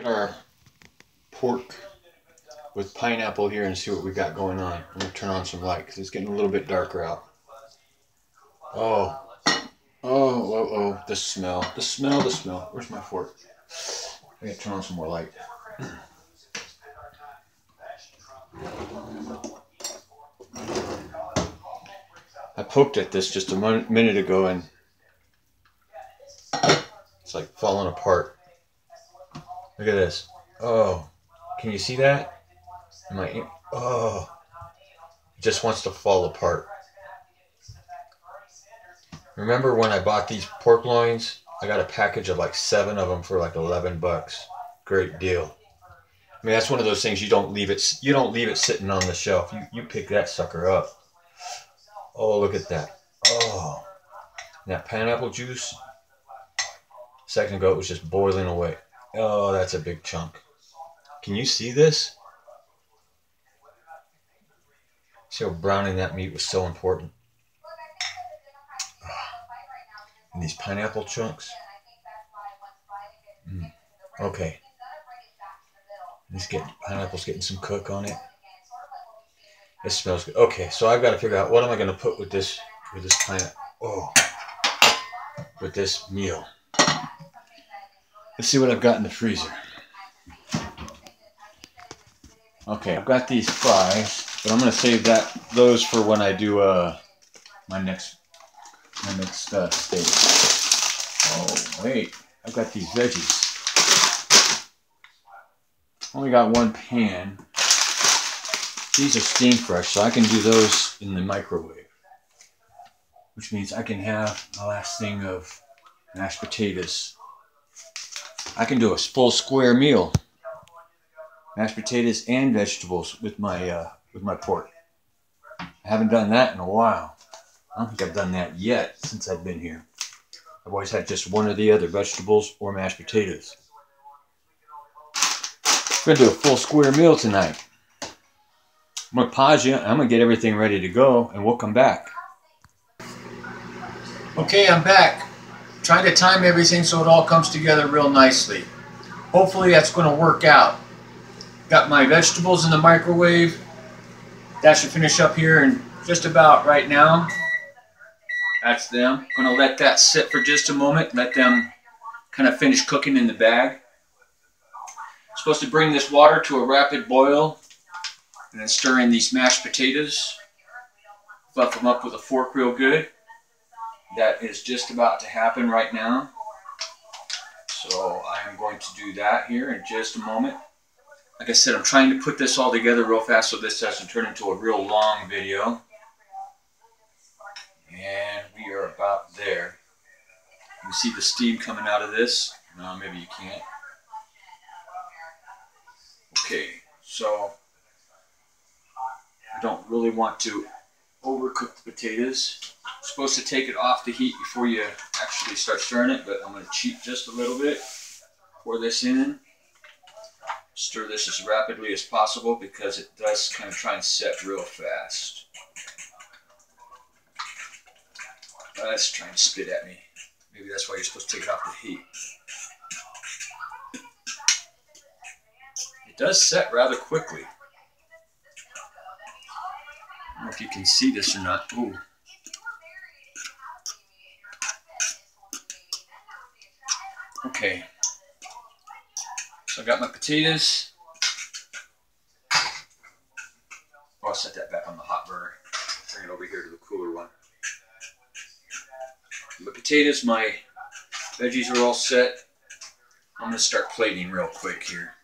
At our pork with pineapple here and see what we got going on. I'm going to turn on some light because it's getting a little bit darker out. Oh, the smell. Where's my fork? I got to turn on some more light. I poked at this just a minute ago and it's like falling apart. Look at this. Oh, can you see that? Oh, it just wants to fall apart. Remember when I bought these pork loins? I got a package of like 7 of them for like 11 bucks. Great deal. I mean, that's one of those things you don't leave it sitting on the shelf. You pick that sucker up. Oh, look at that. Oh, that pineapple juice. A second ago it was just boiling away. Oh, that's a big chunk. Can you see this? See how browning that meat was so important. And these pineapple chunks. Okay. Pineapple's getting some cook on it. It smells good. Okay, so I've got to figure out what am I going to put with this pineapple. Oh, with this meal. Let's see what I've got in the freezer. Okay, I've got these fries, but I'm going to save those for when I do my next steak. Oh wait, I've got these veggies. Only got one pan. These are steam fresh, so I can do those in the microwave, which means I can have the last thing of mashed potatoes. I can do a full square meal, mashed potatoes and vegetables with my pork. I haven't done that in a while. I don't think I've done that yet since I've been here. I've always had just one or the other, vegetables or mashed potatoes. We're going to do a full square meal tonight. I'm going to pause you. I'm going to get everything ready to go, and we'll come back. Okay, I'm back. Trying to time everything so it all comes together real nicely. Hopefully that's going to work out. Got my vegetables in the microwave. That should finish up here in just about right now. That's them. I'm going to let that sit for just a moment. Let them kind of finish cooking in the bag. Supposed to bring this water to a rapid boil and then stir in these mashed potatoes. Fluff them up with a fork real good. That is just about to happen right now. So I am going to do that here in just a moment. Like I said, I'm trying to put this all together real fast so this doesn't turn into a real long video. And we are about there. You can see the steam coming out of this. No, maybe you can't. Okay, so I don't really want to overcook the potatoes. I'm supposed to take it off the heat before you actually start stirring it, but I'm going to cheat just a little bit. Pour this in. Stir this as rapidly as possible because it does kind of try and set real fast. It's trying to spit at me. Maybe that's why you're supposed to take it off the heat. It does set rather quickly. I don't know if you can see this or not. Ooh. Okay. So I got my potatoes. Oh, I'll set that back on the hot burner. Bring it over here to the cooler one. My potatoes, my veggies are all set. I'm going to start plating real quick here.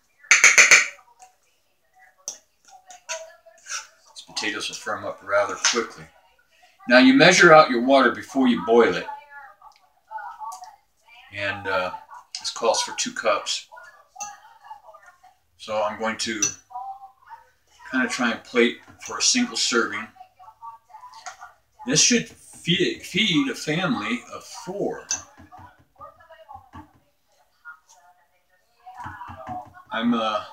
These potatoes will firm up rather quickly. Now you measure out your water before you boil it. And this calls for 2 cups. So I'm going to kind of try and plate for a single serving. This should feed a family of 4. I'm a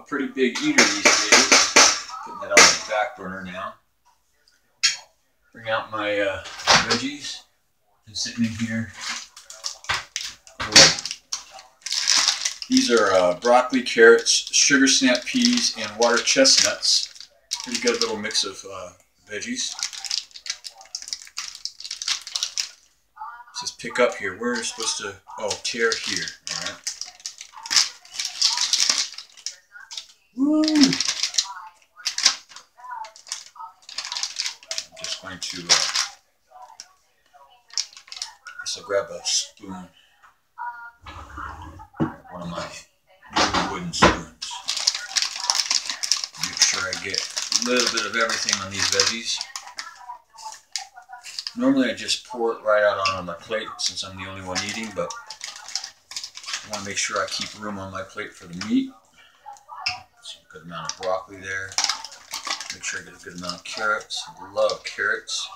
pretty big eater these days. Putting that on the back burner now. Bring out my veggies. Been sitting in here. These are broccoli, carrots, sugar snap peas, and water chestnuts. Pretty good little mix of veggies. It says pick up here. Where are you supposed to? Oh, tear here. All right. Woo! I'm just going to. So grab a spoon. One of my wooden spoons. Make sure I get a little bit of everything on these veggies. Normally I just pour it right out on my plate since I'm the only one eating, but I want to make sure I keep room on my plate for the meat. Some good amount of broccoli there. Make sure I get a good amount of carrots. I love carrots.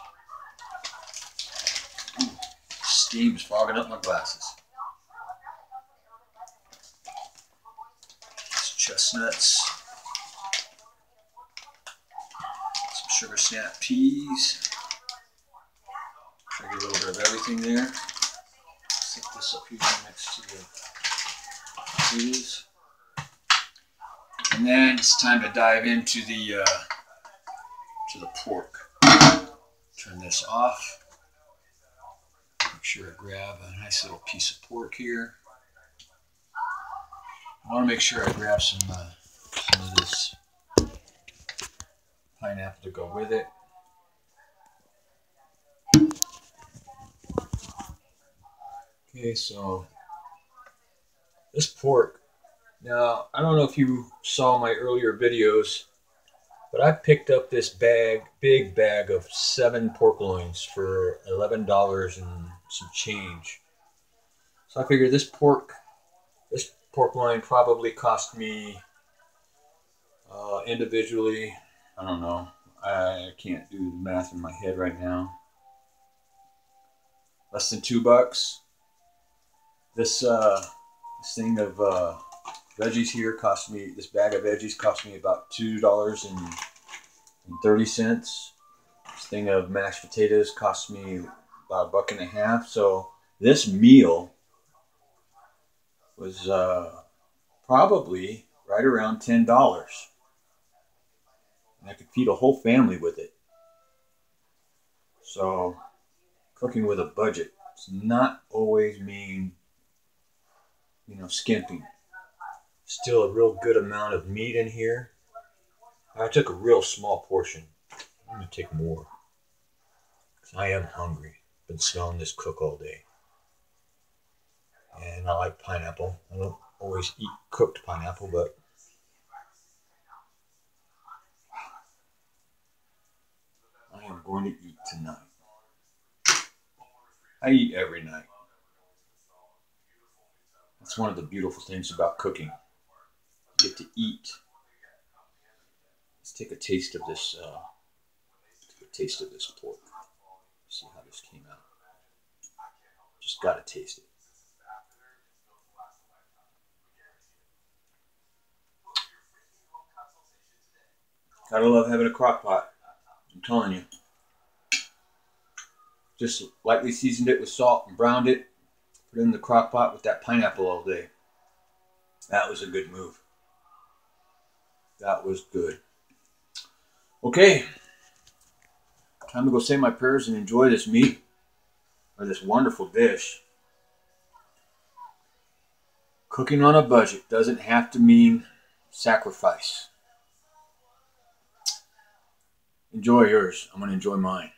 Ooh, steam's fogging up my glasses. Chestnuts, some sugar snap peas. Try to get a little bit of everything there. Stick this up here next to the potatoes. And then it's time to dive into the pork. Turn this off. Make sure I grab a nice little piece of pork here. I want to make sure I grab some of this pineapple to go with it. Okay, so this pork. Now, I don't know if you saw my earlier videos, but I picked up this big bag of 7 pork loins for $11 and some change. So I figured this pork loin probably cost me individually, I don't know, I can't do the math in my head right now, less than $2. This thing of veggies here cost me, this bag of veggies cost me about $2.30. This thing of mashed potatoes cost me about $1.50. So this meal was probably right around $10. And I could feed a whole family with it. So cooking with a budget does not always mean, you know, skimping. Still a real good amount of meat in here. I took a real small portion. I'm going to take more, because I am hungry. Been smelling this cook all day. And I like pineapple. I don't always eat cooked pineapple, but I am going to eat tonight. I eat every night. That's one of the beautiful things about cooking. You get to eat. Let's take a taste of this. Pork. See how this came out. Just gotta taste it. Gotta love having a crock pot. I'm telling you. Just lightly seasoned it with salt and browned it. Put it in the crock pot with that pineapple all day. That was a good move. That was good. Okay. Time to go say my prayers and enjoy this meat. Or this wonderful dish. Cooking on a budget doesn't have to mean sacrifice. Enjoy yours. I'm going to enjoy mine.